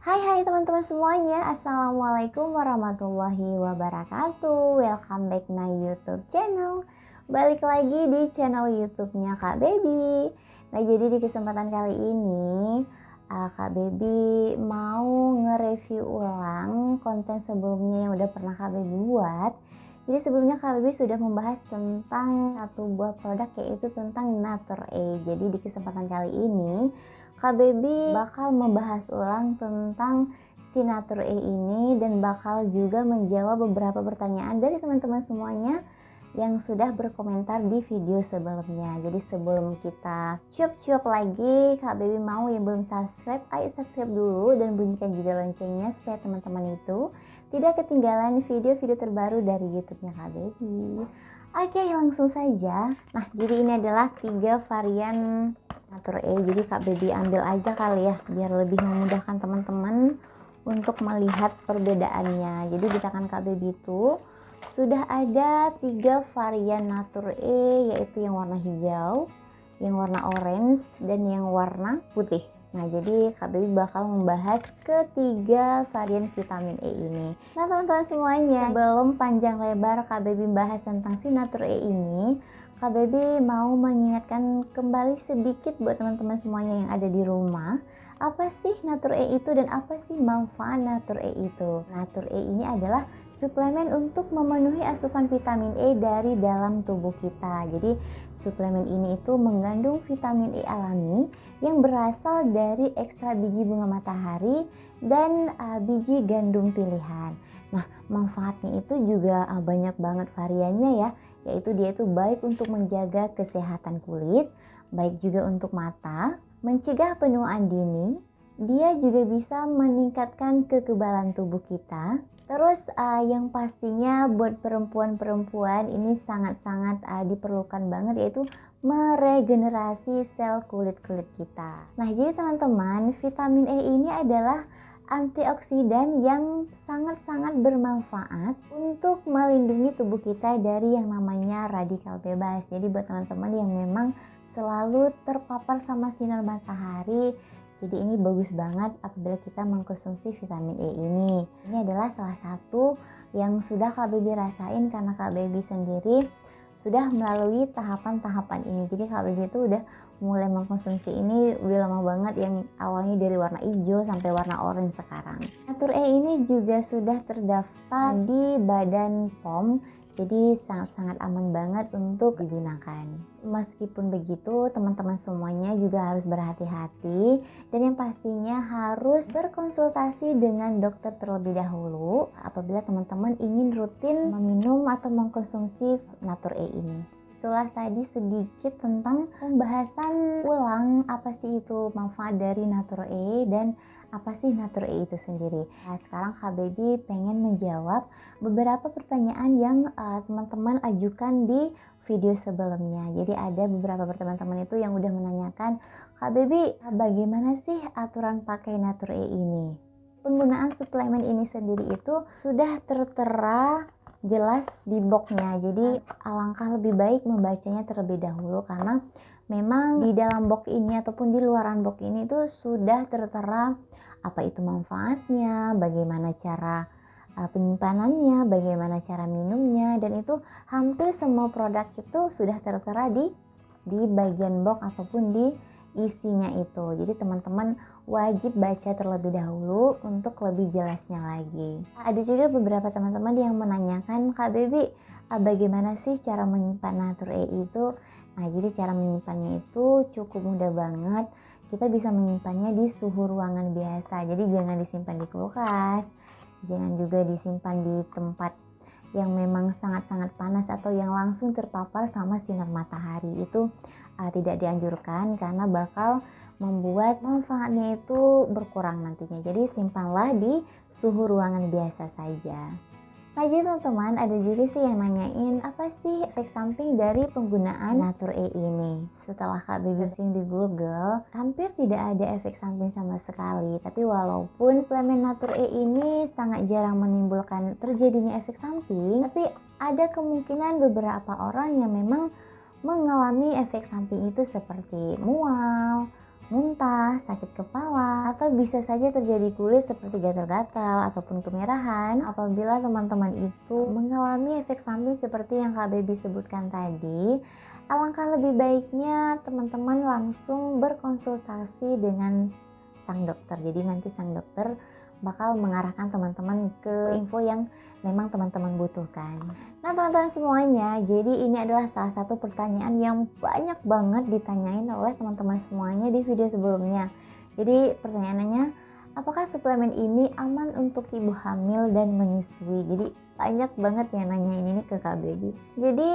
Hai teman-teman semuanya, Assalamualaikum warahmatullahi wabarakatuh. Welcome back my YouTube channel. Balik lagi di channel YouTube-nya Kak Baby. Nah, jadi di kesempatan kali ini Kak Baby mau nge-review ulang konten sebelumnya yang udah pernah Kak Baby buat. Jadi sebelumnya Kak Baby sudah membahas tentang satu buah produk, yaitu tentang Nature-A. Jadi di kesempatan kali ini Kak Baby bakal membahas ulang tentang si Nature-A ini dan bakal juga menjawab beberapa pertanyaan dari teman-teman semuanya yang sudah berkomentar di video sebelumnya. Jadi sebelum kita cuap-cuap lagi, Kak Baby mau yang belum subscribe, ayo subscribe dulu dan bunyikan juga loncengnya supaya teman-teman itu tidak ketinggalan video-video terbaru dari YouTube-nya Kak Baby. Oke, langsung saja. Nah, jadi ini adalah 3 varian Nature-A. Jadi Kak Baby ambil aja kali ya, biar lebih memudahkan teman-teman untuk melihat perbedaannya. Jadi di tangan Kak Baby itu sudah ada 3 varian Nature-A, yaitu yang warna hijau, yang warna orange, dan yang warna putih. Nah, jadi Kak Baby bakal membahas ketiga varian vitamin E ini. Nah, teman-teman semuanya, belum panjang lebar Kak Baby bahas tentang si Nature-A ini, Kak Baby mau mengingatkan kembali sedikit buat teman-teman semuanya yang ada di rumah, apa sih Nature-A itu dan apa sih manfaat Nature-A itu. Nature-A ini adalah suplemen untuk memenuhi asupan vitamin E dari dalam tubuh kita. Jadi suplemen ini itu mengandung vitamin E alami yang berasal dari ekstrak biji bunga matahari dan biji gandum pilihan. Nah, manfaatnya itu juga banyak banget variannya ya, yaitu dia itu baik untuk menjaga kesehatan kulit, baik juga untuk mata, mencegah penuaan dini, dia juga bisa meningkatkan kekebalan tubuh kita. Terus yang pastinya buat perempuan-perempuan ini sangat-sangat diperlukan banget, yaitu meregenerasi sel kulit-kulit kita. Nah, jadi teman-teman, vitamin E ini adalah antioksidan yang sangat-sangat bermanfaat untuk melindungi tubuh kita dari yang namanya radikal bebas. Jadi buat teman-teman yang memang selalu terpapar sama sinar matahari, jadi ini bagus banget apabila kita mengkonsumsi vitamin E ini. Ini adalah salah satu yang sudah Kak Baby rasain karena Kak Baby sendiri sudah melalui tahapan-tahapan ini. Jadi Kak Baby itu udah mulai mengkonsumsi ini udah lama banget, yang awalnya dari warna hijau sampai warna orange sekarang. Nature-A ini juga sudah terdaftar di Badan POM. Jadi sangat-sangat aman banget untuk digunakan. Meskipun begitu, teman-teman semuanya juga harus berhati-hati dan yang pastinya harus berkonsultasi dengan dokter terlebih dahulu apabila teman-teman ingin rutin meminum atau mengkonsumsi Nature-A ini. Itulah tadi sedikit tentang pembahasan ulang apa sih itu manfaat dari Nature-A dan apa sih Nature-A itu sendiri. Nah, sekarang Kak Baby pengen menjawab beberapa pertanyaan yang teman-teman ajukan di video sebelumnya. Jadi ada beberapa teman-teman itu yang udah menanyakan, Kak Baby, bagaimana sih aturan pakai Nature-A ini? Penggunaan suplemen ini sendiri itu sudah tertera jelas di boxnya. Jadi alangkah lebih baik membacanya terlebih dahulu karena memang di dalam box ini ataupun di luaran box ini itu sudah tertera apa itu manfaatnya, bagaimana cara penyimpanannya, bagaimana cara minumnya, dan itu hampir semua produk itu sudah tertera di bagian box ataupun di isinya itu. Jadi teman-teman wajib baca terlebih dahulu untuk lebih jelasnya lagi. Ada juga beberapa teman-teman yang menanyakan, Kak Baby, bagaimana sih cara menyimpan Nature-A itu? Nah, jadi cara menyimpannya itu cukup mudah banget. Kita bisa menyimpannya di suhu ruangan biasa. Jadi jangan disimpan di kulkas, jangan juga disimpan di tempat yang memang sangat-sangat panas atau yang langsung terpapar sama sinar matahari. Itu tidak dianjurkan karena bakal membuat manfaatnya itu berkurang nantinya. Jadi simpanlah di suhu ruangan biasa saja. Nah, jadi teman-teman, ada juga sih yang nanyain apa sih efek samping dari penggunaan Nature-A ini. Setelah Kak Baby searching di Google, hampir tidak ada efek samping sama sekali. Tapi walaupun suplemen Nature-A ini sangat jarang menimbulkan terjadinya efek samping, tapi ada kemungkinan beberapa orang yang memang mengalami efek samping itu seperti mual, muntah, sakit kepala, atau bisa saja terjadi kulit seperti gatal-gatal ataupun kemerahan apabila teman-teman itu mengalami efek samping seperti yang Kak Baby sebutkan tadi. Alangkah lebih baiknya teman-teman langsung berkonsultasi dengan sang dokter. Jadi nanti sang dokter bakal mengarahkan teman-teman ke info yang memang teman-teman butuhkan. Nah teman-teman semuanya, jadi ini adalah salah satu pertanyaan yang banyak banget ditanyain oleh teman-teman semuanya di video sebelumnya. Jadi pertanyaannya, apakah suplemen ini aman untuk ibu hamil dan menyusui? Jadi banyak banget yang nanyain ini ke Kak Baby. Jadi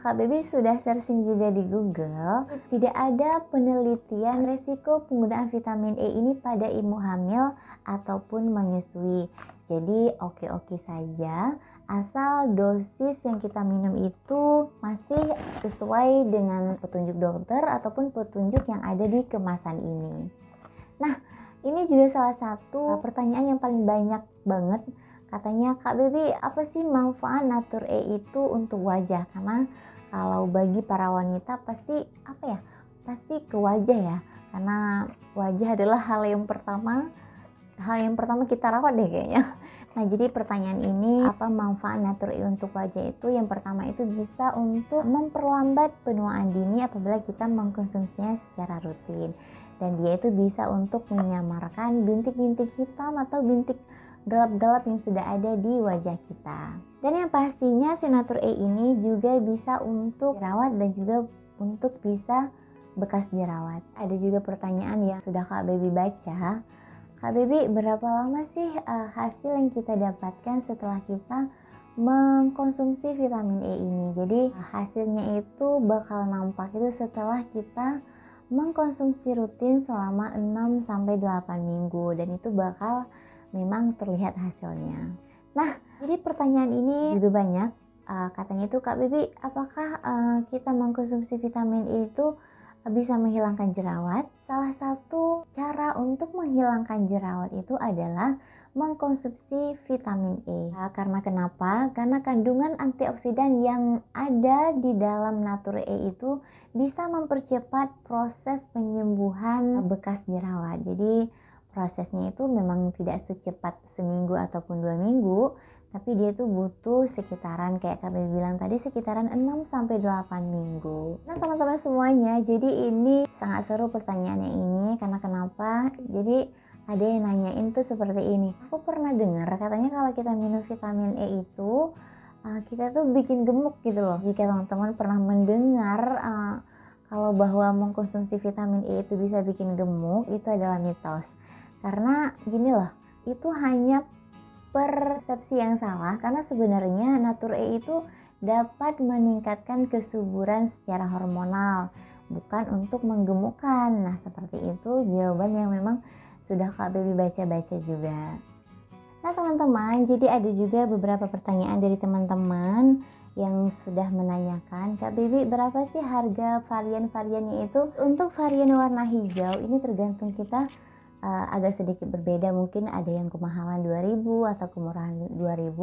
Kak Baby sudah searching juga di Google. Tidak ada penelitian resiko penggunaan vitamin E ini pada ibu hamil ataupun menyusui. Jadi oke-oke saja asal dosis yang kita minum itu masih sesuai dengan petunjuk dokter ataupun petunjuk yang ada di kemasan ini. Nah, ini juga salah satu pertanyaan yang paling banyak banget. Katanya, Kak Baby, apa sih manfaat Natur E itu untuk wajah? Karena kalau bagi para wanita pasti pasti ke wajah ya. Karena wajah adalah hal yang pertama kita rawat deh kayaknya. Nah jadi pertanyaan ini, apa manfaat Natur E untuk wajah itu? Yang pertama itu bisa untuk memperlambat penuaan dini apabila kita mengkonsumsinya secara rutin. Dan dia itu bisa untuk menyamarkan bintik-bintik hitam atau bintik gelap-gelap yang sudah ada di wajah kita. Dan yang pastinya si Natur E ini juga bisa untuk dirawat dan juga untuk bisa bekas jerawat. Ada juga pertanyaan yang sudah Kak Baby baca. Kak Baby, berapa lama sih hasil yang kita dapatkan setelah kita mengkonsumsi vitamin E ini? Jadi hasilnya itu bakal nampak itu setelah kita mengkonsumsi rutin selama 6-8 minggu dan itu bakal memang terlihat hasilnya. Nah, jadi pertanyaan ini juga banyak. Katanya itu, Kak Baby, apakah kita mengkonsumsi vitamin E itu bisa menghilangkan jerawat? Salah satu cara untuk menghilangkan jerawat itu adalah mengkonsumsi vitamin E. Karena kenapa? Karena kandungan antioksidan yang ada di dalam Natur E itu bisa mempercepat proses penyembuhan bekas jerawat. Jadi prosesnya itu memang tidak secepat seminggu ataupun 2 minggu, tapi dia tuh butuh sekitaran kayak Kak Baby bilang tadi sekitaran 6-8 minggu. Nah teman-teman semuanya, jadi ini sangat seru pertanyaannya ini karena kenapa? Jadi ada yang nanyain tuh seperti ini. Aku pernah dengar katanya kalau kita minum vitamin E itu kita tuh bikin gemuk gitu loh. Jika teman-teman pernah mendengar kalau bahwa mengkonsumsi vitamin E itu bisa bikin gemuk, itu adalah mitos. Karena gini loh, itu hanya persepsi yang salah karena sebenarnya Natur E itu dapat meningkatkan kesuburan secara hormonal, bukan untuk menggemukkan. Nah seperti itu jawaban yang memang sudah Kak Baby baca-baca juga. Nah teman-teman, jadi ada juga beberapa pertanyaan dari teman-teman yang sudah menanyakan, Kak Baby, berapa sih harga varian-variannya itu? Untuk varian warna hijau ini tergantung kita, agak sedikit berbeda, mungkin ada yang kemahalan 2000 atau kemurahan 2000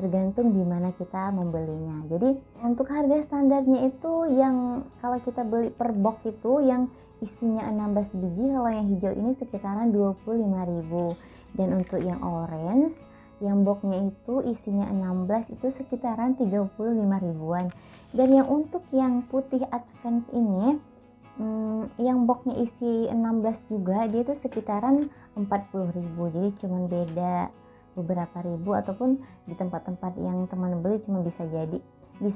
tergantung di mana kita membelinya. Jadi untuk harga standarnya itu yang kalau kita beli per box itu yang isinya 16 biji, kalau yang hijau ini sekitaran 25.000. Dan untuk yang orange yang boxnya itu isinya 16 itu sekitaran 35 ribuan. Dan yang untuk yang putih advance ini yang boxnya isi 16 juga, dia itu sekitaran 40.000. Jadi cuman beda beberapa ribu, ataupun di tempat-tempat yang teman beli cuma bisa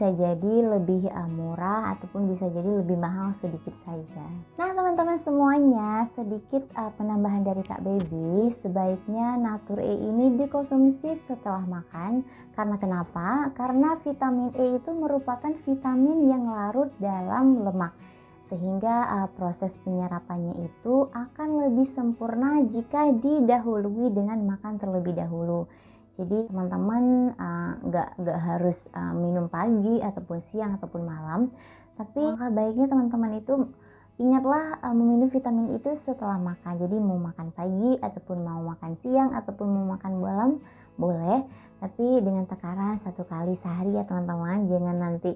jadi lebih murah ataupun bisa jadi lebih mahal sedikit saja. Nah teman-teman semuanya, sedikit penambahan dari Kak Baby, sebaiknya Natur E ini dikonsumsi setelah makan. Karena kenapa? Karena vitamin E itu merupakan vitamin yang larut dalam lemak, sehingga proses penyerapannya itu akan lebih sempurna jika didahului dengan makan terlebih dahulu. Jadi teman-teman nggak harus minum pagi ataupun siang ataupun malam, tapi langkah baiknya teman-teman itu ingatlah meminum vitamin itu setelah makan. Jadi mau makan pagi ataupun mau makan siang ataupun mau makan malam boleh, tapi dengan takaran 1 kali sehari ya teman-teman. Jangan nanti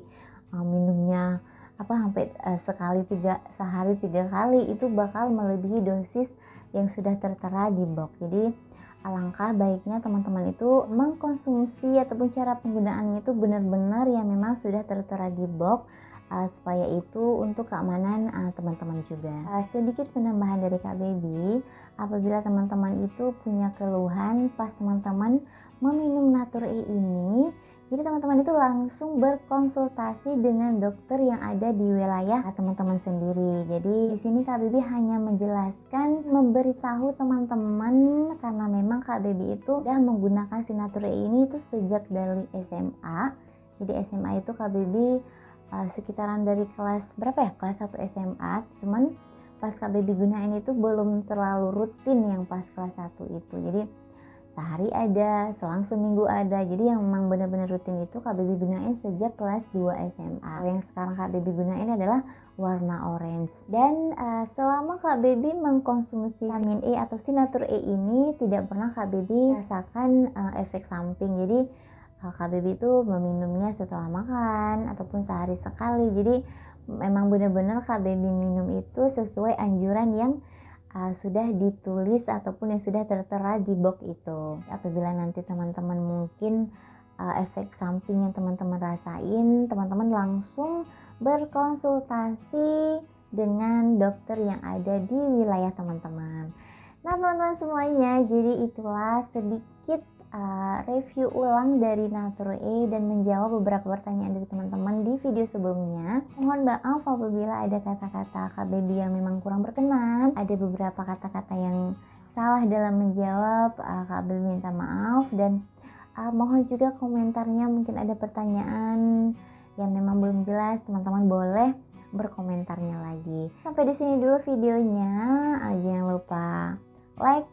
minumnya sampai sehari 3 kali itu bakal melebihi dosis yang sudah tertera di box. Jadi alangkah baiknya teman-teman itu mengkonsumsi ataupun cara penggunaannya itu benar-benar yang memang sudah tertera di box, supaya itu untuk keamanan teman-teman juga. Sedikit penambahan dari Kak Baby, apabila teman-teman itu punya keluhan pas teman-teman meminum Natur E ini, jadi teman-teman itu langsung berkonsultasi dengan dokter yang ada di wilayah teman-teman sendiri. Jadi di sini Kak Baby hanya menjelaskan, memberitahu teman-teman karena memang Kak Baby itu udah menggunakan si Natur E ini itu sejak dari SMA. Jadi SMA itu Kak Baby sekitaran dari kelas berapa ya? Kelas 1 SMA. Cuman pas Kak Baby gunain itu belum terlalu rutin yang pas kelas 1 itu. Jadi sehari ada, selang seminggu ada. Jadi yang memang benar-benar rutin itu Kak Baby gunain sejak kelas 2 SMA. Yang sekarang Kak Baby gunain adalah warna orange. Dan selama Kak Baby mengkonsumsi vitamin E atau si Natur E ini, tidak pernah Kak Baby rasakan efek samping. Jadi Kak Baby itu meminumnya setelah makan ataupun sehari sekali. Jadi memang benar-benar Kak Baby minum itu sesuai anjuran yang sudah ditulis ataupun yang sudah tertera di box itu. Apabila nanti teman-teman mungkin efek samping yang teman-teman rasain, teman-teman langsung berkonsultasi dengan dokter yang ada di wilayah teman-teman. Nah teman-teman semuanya, jadi itulah sedikit review ulang dari Natur E dan menjawab beberapa pertanyaan dari teman-teman di video sebelumnya. Mohon maaf apabila ada kata-kata Kak Baby yang memang kurang berkenan, ada beberapa kata-kata yang salah dalam menjawab. Kak Baby minta maaf dan mohon juga komentarnya, mungkin ada pertanyaan yang memang belum jelas, teman-teman boleh berkomentarnya lagi. Sampai di sini dulu videonya. Jangan lupa like,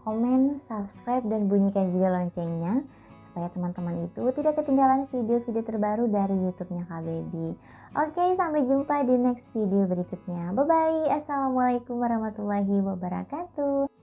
komen, subscribe, dan bunyikan juga loncengnya supaya teman-teman itu tidak ketinggalan video-video terbaru dari YouTube-nya Kak Baby. Oke, sampai jumpa di next video berikutnya. Bye bye. Assalamualaikum warahmatullahi wabarakatuh.